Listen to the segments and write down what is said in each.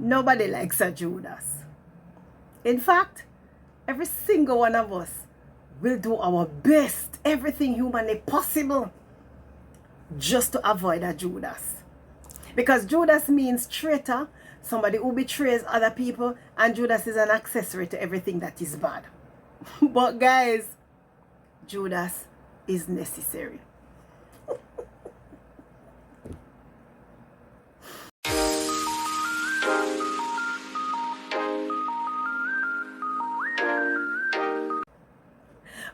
Nobody likes a Judas. In fact, every single one of us will do our best, everything humanly possible, just to avoid a Judas. Because Judas means traitor, somebody who betrays other people, and Judas is an accessory to everything that is bad. But guys, Judas is necessary.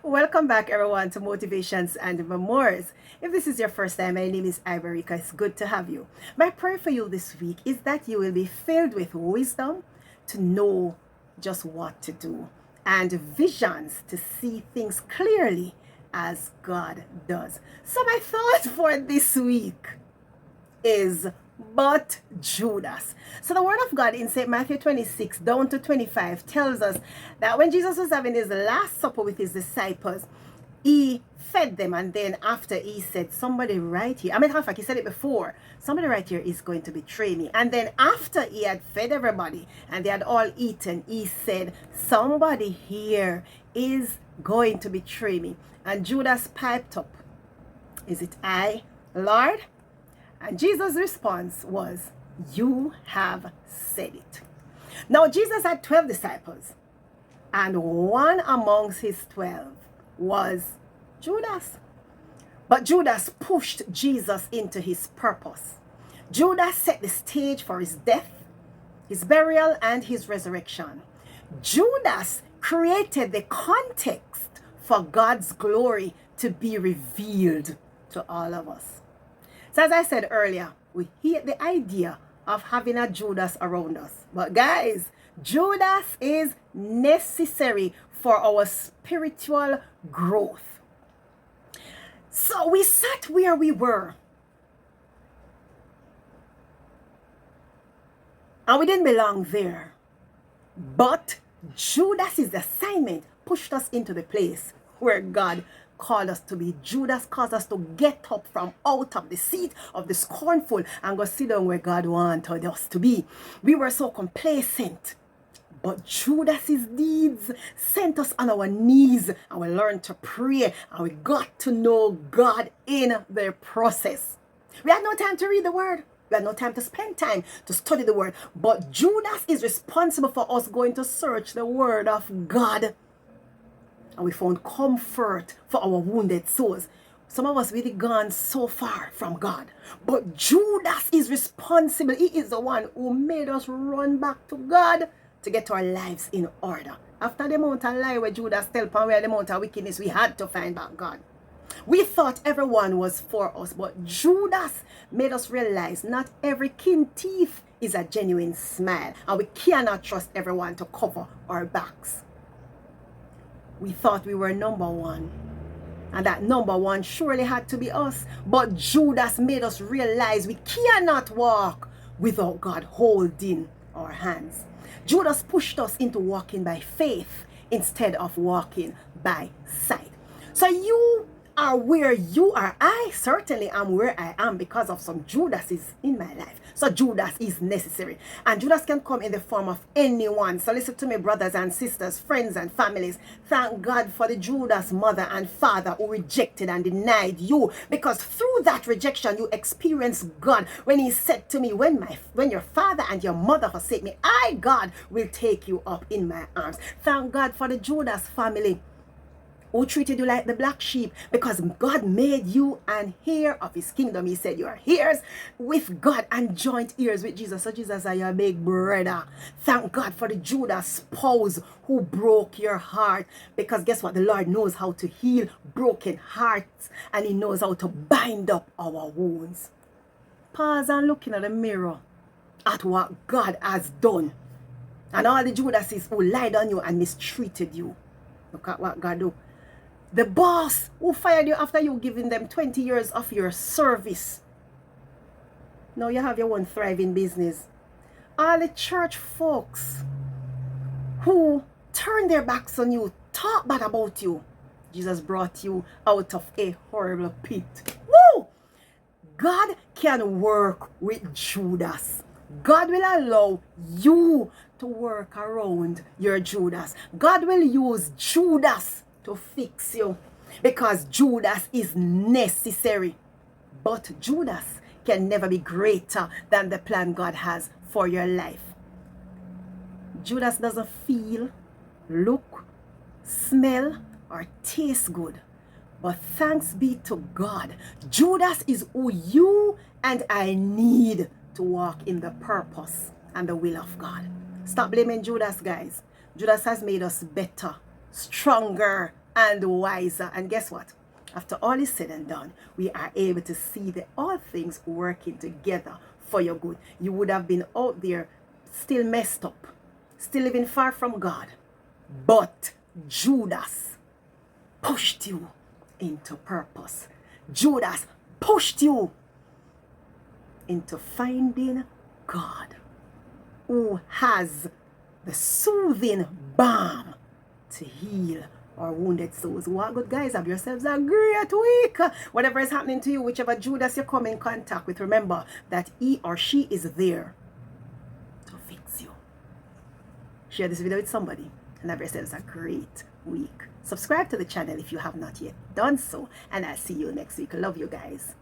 Welcome back, everyone, to Motivations and Memoirs. If this is your first time, my name is Iberika. It's good to have you. My prayer for you this week is that you will be filled with wisdom to know just what to do and visions to see things clearly as God does. So my thought for this week is but Judas. So the word of God in St. Matthew 26 down to 25 tells us that when Jesus was having his last supper with his disciples, he fed them, and then after he said, somebody right here, in fact he said it before, somebody right here is going to betray me. And then after he had fed everybody and they had all eaten, he said, somebody here is going to betray me. And Judas piped up, is it I, Lord? And Jesus' response was, you have said it. Now, Jesus had 12 disciples, and one amongst his 12 was Judas. But Judas pushed Jesus into his purpose. Judas set the stage for his death, his burial, and his resurrection. Judas created the context for God's glory to be revealed to all of us. So as I said earlier, we hate the idea of having a Judas around us. But guys, Judas is necessary for our spiritual growth. So we sat where we were, and we didn't belong there. But Judas's assignment pushed us into the place where God called us to be. Judas caused us to get up from out of the seat of the scornful and go sit down where God wanted us to be. We were so complacent. But Judas's deeds sent us on our knees, and we learned to pray, and we got to know God in the process. We had no time to read the word. We had no time to spend time to study the word. But Judas is responsible for us going to search the word of God. And we found comfort for our wounded souls. Some of us really gone so far from God. But Judas is responsible. He is the one who made us run back to God to get our lives in order. After the amount of lie where Judas tell upon where the amount of wickedness, we had to find back God. We thought everyone was for us, but Judas made us realize not every keen thief is a genuine smile, and we cannot trust everyone to cover our backs. We thought we were number one, and that number one surely had to be us. But Judas made us realize we cannot walk without God holding our hands. Judas pushed us into walking by faith instead of walking by sight. So you are where you are. I certainly am where I am because of some Judases in my life. So Judas is necessary. And Judas can come in the form of anyone. So listen to me, brothers and sisters, friends and families. Thank God for the Judas mother and father who rejected and denied you. Because through that rejection, you experienced God when he said to me, when your father and your mother forsake me, I, God, will take you up in my arms. Thank God for the Judas family who treated you like the black sheep, because God made you an heir of his kingdom. He said you are heirs with God and joint heirs with Jesus. So Jesus are your big brother. Thank God for the Judas spouse who broke your heart, because guess what? The Lord knows how to heal broken hearts, and he knows how to bind up our wounds. Pause and look in the mirror at what God has done, and all the Judases who lied on you and mistreated you. Look at what God do. The boss who fired you after you giving them 20 years of your service. Now you have your own thriving business. All the church folks who turned their backs on you, talk bad about you. Jesus brought you out of a horrible pit. Woo! God can work with Judas. God will allow you to work around your Judas. God will use Judas to fix you because Judas is necessary. But Judas can never be greater than the plan God has for your life. Judas doesn't feel, look, smell, or taste good. But thanks be to God, Judas is who you and I need to walk in the purpose and the will of God. Stop blaming Judas, guys. Judas has made us better, stronger, and wiser. And guess what? After all is said and done, we are able to see that all things working together for your good. You would have been out there still messed up, still living far from God. But Judas pushed you into purpose. Judas pushed you into finding God, who has the soothing balm to heal our wounded souls. What good, guys? Have yourselves a great week. Whatever is happening to you, whichever Judas you come in contact with, remember that he or she is there to fix you. Share this video with somebody and have yourselves a great week. Subscribe to the channel if you have not yet done so, and I'll see you next week. Love you guys.